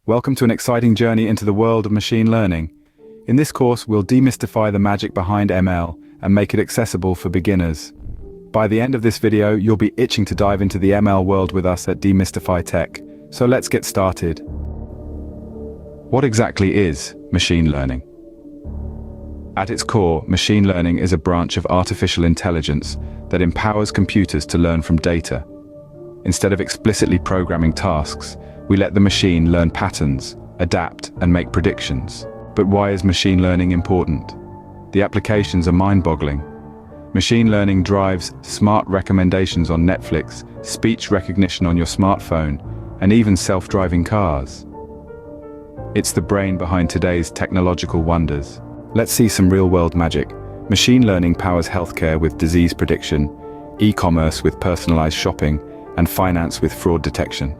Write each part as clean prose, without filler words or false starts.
Welcome to an exciting journey into the world of machine learning. In this course, we'll demystify the magic behind ML and make it accessible for beginners. By the end of this video, you'll be itching to dive into the ML world with us at Demystify Tech. So let's get started. What exactly is machine learning? At its core, machine learning is a branch of artificial intelligence that empowers computers to learn from data. Instead of explicitly programming tasks, we let the machine learn patterns, adapt, and make predictions. But why is machine learning important? The applications are mind-boggling. Machine learning drives smart recommendations on Netflix, speech recognition on your smartphone, and even self-driving cars. It's the brain behind today's technological wonders. Let's see some real-world magic. Machine learning powers healthcare with disease prediction, e-commerce with personalized shopping, and finance with fraud detection.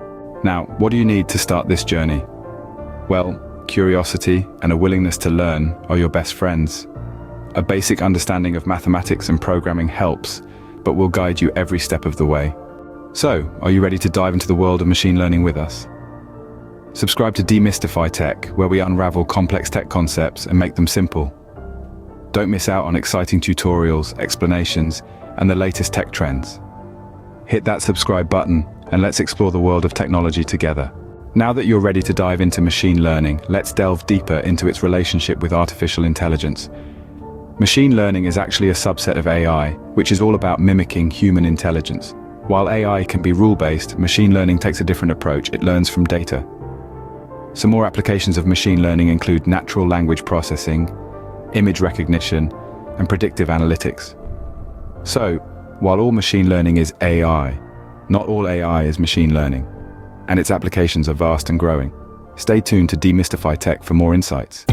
Now, what do you need to start this journey? Well, curiosity and a willingness to learn are your best friends. A basic understanding of mathematics and programming helps, but will guide you every step of the way. So, are you ready to dive into the world of machine learning with us? Subscribe to Demystify Tech, where we unravel complex tech concepts and make them simple. Don't miss out on exciting tutorials, explanations, and the latest tech trends. Hit that subscribe button and let's explore the world of technology together. Now that you're ready to dive into machine learning, let's delve deeper into its relationship with artificial intelligence. Machine learning is actually a subset of AI, which is all about mimicking human intelligence. While AI can be rule-based, machine learning takes a different approach. It learns from data. Some more applications of machine learning include natural language processing, image recognition, and predictive analytics. So, while all machine learning is AI, not all AI is machine learning, and its applications are vast and growing. Stay tuned to Demystify Tech for more insights.